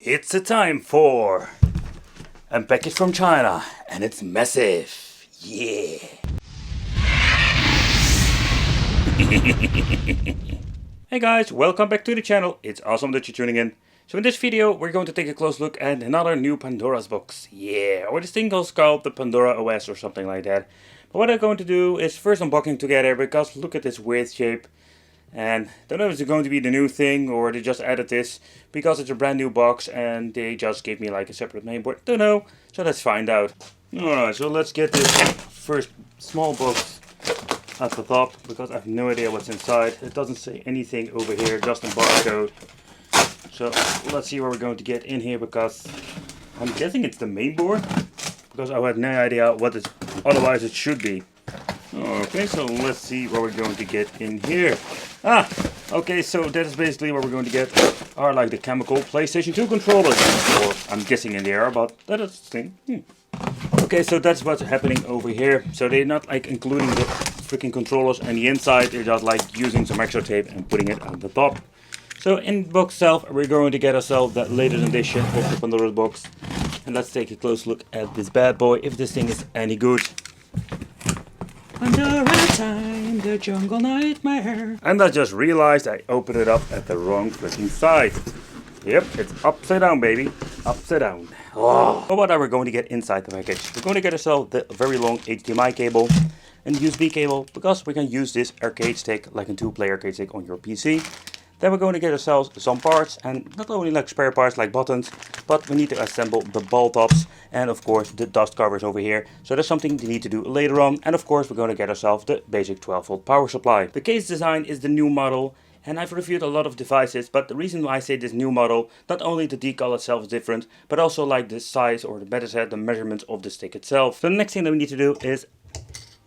It's a time for a package from China, and it's massive. Yeah. Hey guys, welcome back to the channel. It's awesome that you're tuning in. So in this video, we're going to take a close look at another new Pandora's box. Yeah, or this thing is called the Pandora OS or something like that. But what I'm going to do is first unboxing together, because look at this weird shape. And don't know if it's going to be the new thing or they just added this because it's a brand new box and they just gave me like a separate mainboard. Don't know, so let's find out. Alright, so let's get this first small box at the top because I have no idea what's inside. It doesn't say anything over here, just a barcode. So let's see what we're going to get in here, because I'm guessing it's the mainboard, because I have no idea what it otherwise it should be. Okay, so let's see what we're going to get in here. Okay, so that is basically what we're going to get are like the chemical PlayStation 2 controllers. Or I'm guessing in there, but that is the thing. Okay, so that's what's happening over here. So they're not like including the freaking controllers on the inside, they're just like using some extra tape and putting it on the top. So in the box itself, we're going to get ourselves that latest edition of the Pandora's box. And let's take a close look at this bad boy, if this thing is any good. Pandora time, the jungle nightmare. And I just realized I opened it up at the wrong freaking side. Yep, it's upside down, baby. Upside down. Oh. But what are we going to get inside the package? We're going to get ourselves the very long HDMI cable and USB cable, because we can use this arcade stick like a 2-player arcade stick on your PC. Then we're going to get ourselves some parts, and not only like spare parts like buttons, but we need to assemble the ball tops and of course the dust covers over here. So that's something we need to do later on. And of course we're going to get ourselves the basic 12-volt power supply. The case design is the new model, and I've reviewed a lot of devices, but the reason why I say this new model, not only the decal itself is different, but also like the size, or the better said, the measurements of the stick itself. So the next thing that we need to do is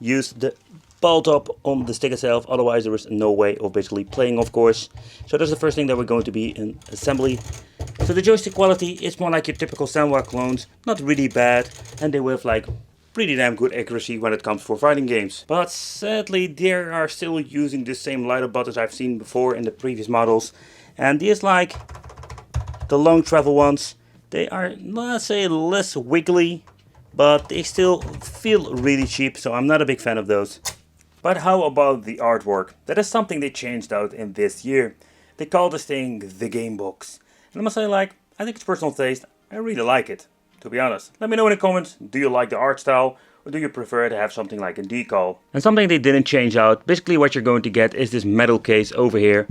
use the ball top on the stick itself, otherwise there is no way of basically playing, of course. So that's the first thing that we're going to be in assembly. So the joystick quality is more like your typical Senwa clones, not really bad, and they have like pretty damn good accuracy when it comes for fighting games. But sadly they are still using the same light up buttons I've seen before in the previous models, and these like the long travel ones, they are, let's say, less wiggly, but they still feel really cheap, so I'm not a big fan of those. But how about the artwork? That is something they changed out in this year. They call this thing the game box. And I must say, like, I think it's personal taste. I really like it, to be honest. Let me know in the comments, do you like the art style, or do you prefer to have something like a decal? And something they didn't change out, basically what you're going to get is this metal case over here.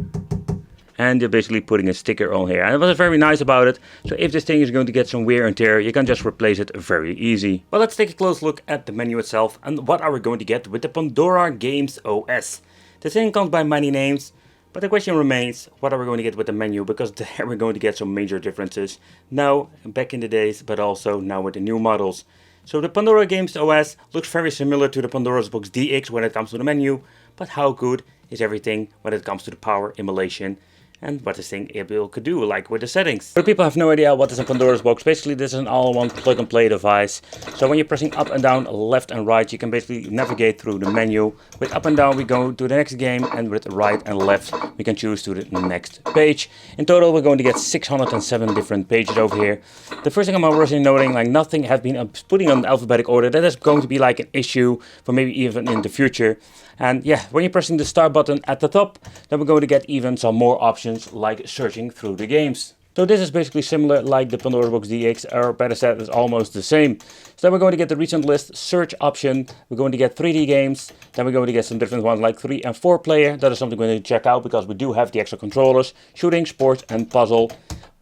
And they're basically putting a sticker on here. And it was very nice about it. So if this thing is going to get some wear and tear, you can just replace it very easy. But let's take a close look at the menu itself. And what are we going to get with the Pandora Games OS? This thing comes by many names. But the question remains, what are we going to get with the menu? Because there we're going to get some major differences. Now, back in the days, but also now with the new models. So the Pandora Games OS looks very similar to the Pandora's Box DX when it comes to the menu. But how good is everything when it comes to the power emulation? And what this thing could do, like with the settings. But people have no idea what is a Pandora's box. Basically this is an all-in-one plug-and-play device. So when you're pressing up and down, left and right, you can basically navigate through the menu. With up and down we go to the next game, and with right and left we can choose to the next page. In total we're going to get 607 different pages over here. The first thing I'm already noting, like nothing has been putting on alphabetic order. That is going to be like an issue for maybe even in the future. And yeah, when you're pressing the start button at the top, then we're going to get even some more options like searching through the games. So this is basically similar like the Pandora's Box DX, or better said, it's almost the same. So then we're going to get the recent list search option. We're going to get 3D games. Then we're going to get some different ones like 3 and 4 player. That is something we're going to check out because we do have the extra controllers. Shooting, sports and puzzle.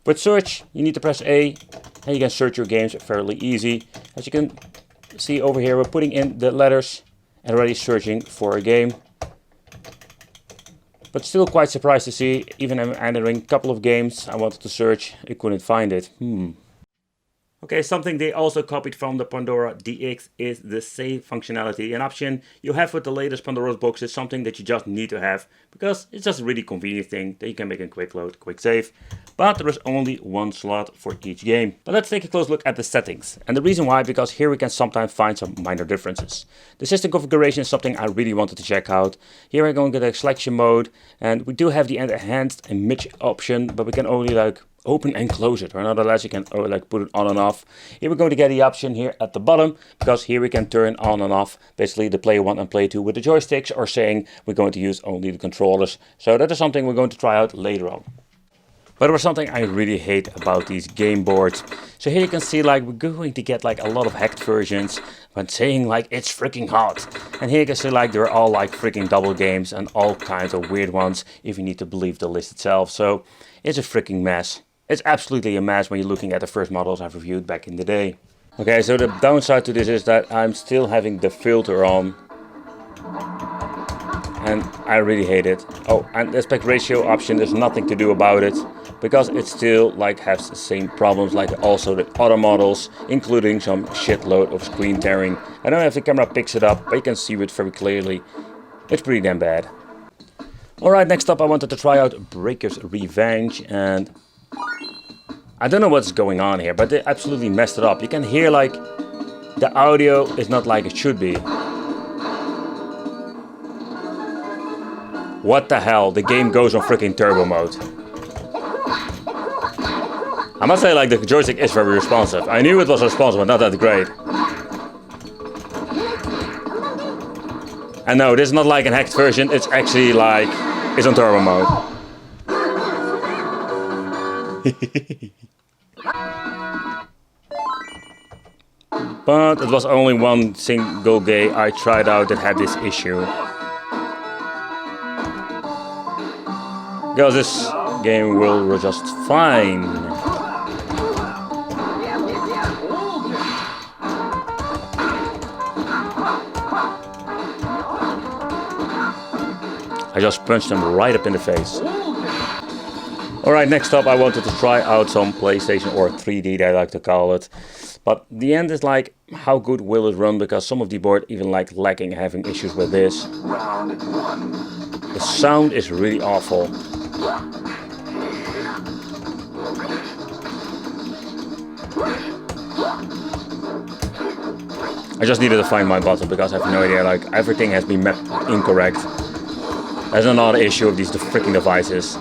With search, you need to press A and you can search your games fairly easy. As you can see over here, we're putting in the letters and already searching for a game. But still quite surprised to see, even entering a couple of games I wanted to search, I couldn't find it. Okay, something they also copied from the Pandora DX is the save functionality. An option you have with the latest Pandora's box is something that you just need to have, because it's just a really convenient thing that you can make a quick load, quick save. But there is only one slot for each game. But let's take a close look at the settings. And the reason why, because here we can sometimes find some minor differences. The system configuration is something I really wanted to check out. Here we're going to get a selection mode, and we do have the enhanced image option, but we can only like open and close it. Or not unless you can like put it on and off. Here we're going to get the option here at the bottom, because here we can turn on and off basically the play 1 and play 2 with the joysticks, or saying we're going to use only the controllers. So that is something we're going to try out later on. But there was something I really hate about these game boards. So here you can see like we're going to get like a lot of hacked versions, but saying like it's freaking hot. And here you can see like they're all like freaking double games and all kinds of weird ones if you need to believe the list itself. So it's a freaking mess. It's absolutely a mess when you're looking at the first models I've reviewed back in the day. Okay, so the downside to this is that I'm still having the filter on. And I really hate it. Oh, and the aspect ratio option, there's nothing to do about it, because it still like has the same problems like also the other models, including some shitload of screen tearing. I don't know if the camera picks it up, but you can see it very clearly. It's pretty damn bad. Alright, next up I wanted to try out Breaker's Revenge, and I don't know what's going on here, but they absolutely messed it up. You can hear like the audio is not like it should be. What the hell? The game goes on freaking turbo mode. I must say, like, the joystick is very responsive. I knew it was responsive, but not that great. And no, this is not like an hacked version. It's actually like, it's on turbo mode. But it was only one single game I tried out that had this issue. Because this game will run just fine. I just punched him right up in the face. Alright, next up I wanted to try out some PlayStation, or 3D I like to call it. But the end is like, how good will it run, because some of the board even like lagging, having issues with this. The sound is really awful. I just needed to find my button, because I have no idea, like everything has been mapped incorrect. That's another issue of these freaking devices.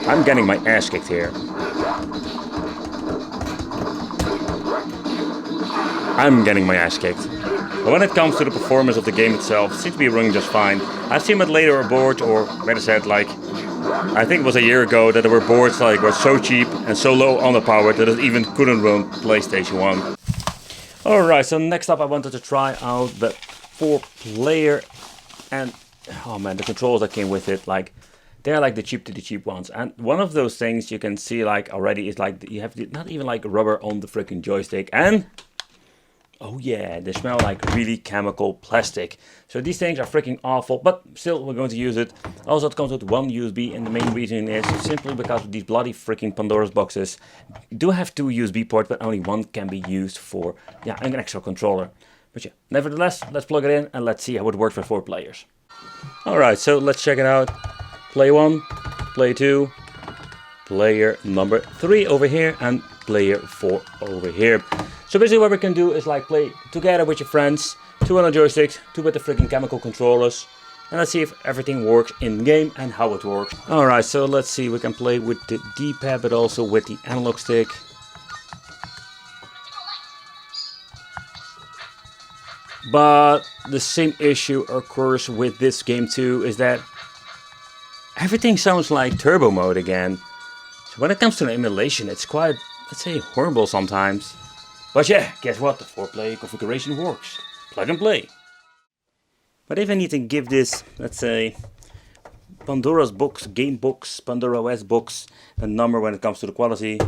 I'm getting my ass kicked here. I'm getting my ass kicked. But when it comes to the performance of the game itself, it seems to be running just fine. I've seen it later boards, or better said, like, I think it was a year ago, that there were boards like were so cheap and so low on the power that it even couldn't run PlayStation 1. Alright, so next up I wanted to try out the 4-player, and oh man, the controls that came with it, like, they're like the cheap ones. And one of those things you can see like already is like you have not even like rubber on the freaking joystick, and oh yeah, they smell like really chemical plastic. So these things are freaking awful, but still we're going to use it. Also, it comes with one USB, and the main reason is simply because these bloody freaking Pandora's boxes do have 2 USB ports, but only one can be used for an extra controller. But yeah, nevertheless, let's plug it in and let's see how it works for 4 players. Alright, so let's check it out. Play 1, play 2, player number 3 over here, and player 4 over here. So basically what we can do is like play together with your friends, 2 on the joysticks, 2 with the freaking chemical controllers, and let's see if everything works in game and how it works. Alright, so let's see, we can play with the D-pad but also with the analog stick. But the same issue occurs with this game too, is that everything sounds like turbo mode again. So when it comes to the emulation, it's quite, let's say, horrible sometimes. But yeah, guess what? The 4-player configuration works. Plug and play. But if I need to give this, let's say, Pandora's box, game box, Pandora OS box, a number when it comes to the quality,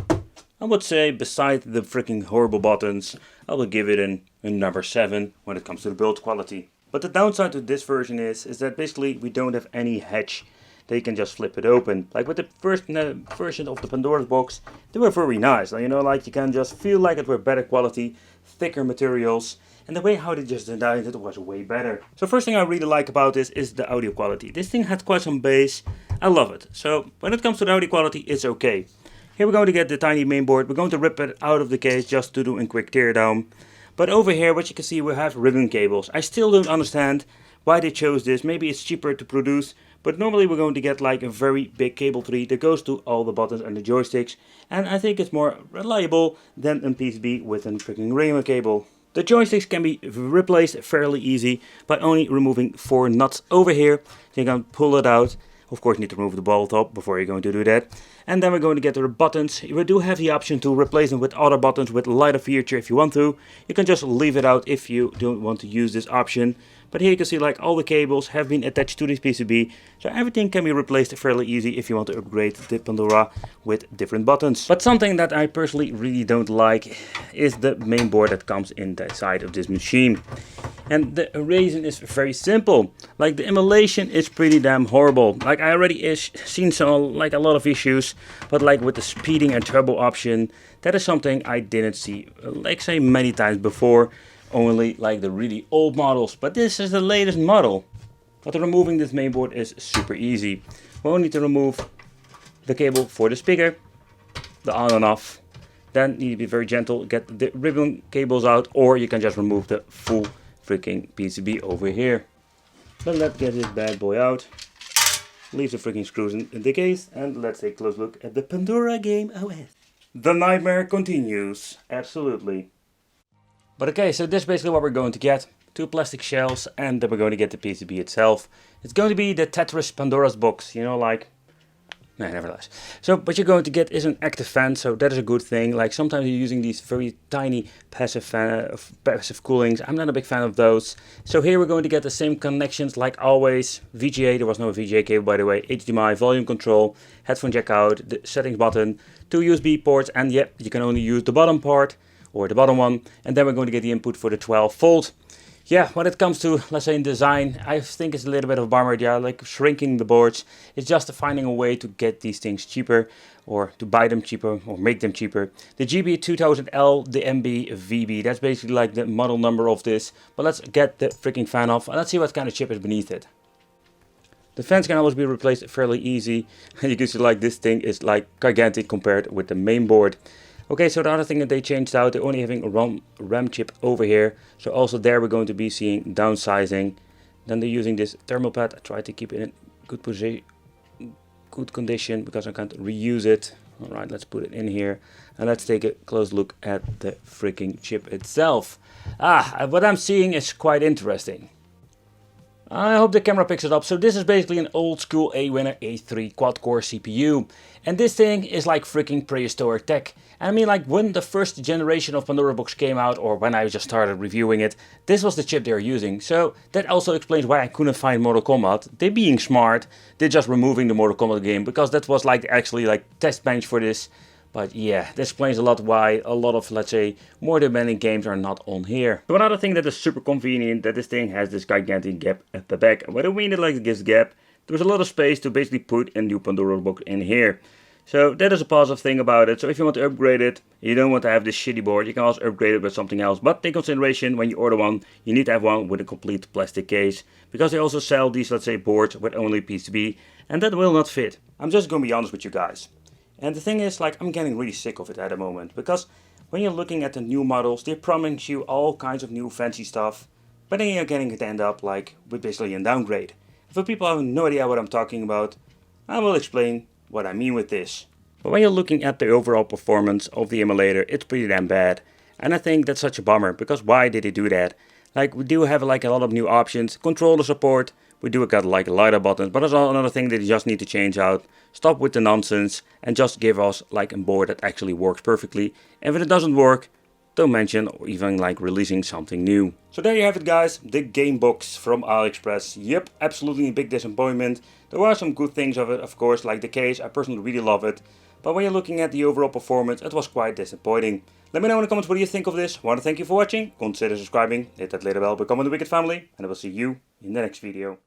I would say, beside the freaking horrible buttons, I will give it a number 7 when it comes to the build quality. But the downside to this version is that basically we don't have any hatch. They can just flip it open. Like with the first version of the Pandora's box, they were very nice. You know, like you can just feel like it were better quality, thicker materials, and the way how they just designed it was way better. So first thing I really like about this is the audio quality. This thing had quite some bass. I love it. So when it comes to the audio quality, it's okay. Here we're going to get the tiny mainboard. We're going to rip it out of the case just to do a quick teardown. But over here, what you can see, we have ribbon cables. I still don't understand why they chose this. Maybe it's cheaper to produce, but normally we're going to get like a very big cable tree that goes to all the buttons and the joysticks, and I think it's more reliable than a PCB with a freaking regular cable. The joysticks can be replaced fairly easy by only removing 4 nuts over here. So you can pull it out. Of course you need to remove the ball top before you're going to do that. And then we're going to get to the buttons. We do have the option to replace them with other buttons with lighter feature if you want to. You can just leave it out if you don't want to use this option. But here you can see like all the cables have been attached to this PCB. So everything can be replaced fairly easy if you want to upgrade the Pandora with different buttons. But something that I personally really don't like is the main board that comes inside of this machine. And the reason is very simple. Like the emulation is pretty damn horrible. Like I already seen some like a lot of issues, but like with the speeding and turbo option, that is something I didn't see like say many times before. Only like the really old models, but this is the latest model. But removing this mainboard is super easy. We only need to remove the cable for the speaker, the on and off. Then you need to be very gentle, get the ribbon cables out, or you can just remove the full freaking PCB over here. Then let's get this bad boy out. Leave the freaking screws in the case, and let's take a close look at the Pandora game OS. The nightmare continues, absolutely. But okay, so this is basically what we're going to get. 2 plastic shells, and then we're going to get the PCB itself. It's going to be the Tetris Pandora's box, you know, like... No, nevertheless. So what you're going to get is an active fan, so that is a good thing. Like sometimes you're using these very tiny passive coolings. I'm not a big fan of those. So here we're going to get the same connections like always. VGA, there was no VGA cable by the way. HDMI, volume control, headphone jack out, the settings button, 2 USB ports, and yep, you can only use the bottom part. Or the bottom one, and then we're going to get the input for the 12 volt. Yeah, when it comes to, let's say, in design, I think it's a little bit of a bummer. Yeah, like shrinking the boards. It's just finding a way to get these things cheaper, or to buy them cheaper, or make them cheaper. The GB2000L, the MB VB, that's basically like the model number of this. But let's get the freaking fan off, and let's see what kind of chip is beneath it. The fans can always be replaced fairly easy. And you can see like this thing is like gigantic compared with the main board. Okay, so the other thing that they changed out, they're only having a RAM chip over here. So also there we're going to be seeing downsizing. Then they're using this thermal pad. I try to keep it in good position, good condition because I can't reuse it. Alright, let's put it in here. And let's take a close look at the freaking chip itself. What I'm seeing is quite interesting. I hope the camera picks it up. So this is basically an old school A-Winner A3 quad core CPU. And this thing is like freaking prehistoric tech. And I mean like when the first generation of Pandora box came out, or when I just started reviewing it, this was the chip they were using. So that also explains why I couldn't find Mortal Kombat. They being smart, they're just removing the Mortal Kombat game because that was like actually like test bench for this. But yeah, this explains a lot why a lot of, let's say, more demanding games are not on here. So another thing that is super convenient, that this thing has this gigantic gap at the back. What do we mean like this gap? There's a lot of space to basically put a new Pandora box in here. So that is a positive thing about it. So if you want to upgrade it, you don't want to have this shitty board, you can also upgrade it with something else. But take consideration when you order one, you need to have one with a complete plastic case. Because they also sell these, let's say, boards with only PCB, and that will not fit. I'm just going to be honest with you guys. And the thing is, like, I'm getting really sick of it at the moment. Because when you're looking at the new models, they promise you all kinds of new fancy stuff. But then you're getting to end up, like, with basically a downgrade. And for people who have no idea what I'm talking about, I will explain what I mean with this. But when you're looking at the overall performance of the emulator, it's pretty damn bad. And I think that's such a bummer, because why did they do that? Like, we do have like a lot of new options, controller support, we do got like lighter buttons, but that's another thing that you just need to change out. Stop with the nonsense and just give us like a board that actually works perfectly. And if it doesn't work, don't mention or even like releasing something new. So there you have it guys, the game box from AliExpress. Yep, absolutely a big disappointment. There are some good things of it, of course, like the case, I personally really love it. But when you're looking at the overall performance, it was quite disappointing. Let me know in the comments what you think of this. I want to thank you for watching. Consider subscribing, hit that little bell, become the Wicked family, and I will see you in the next video.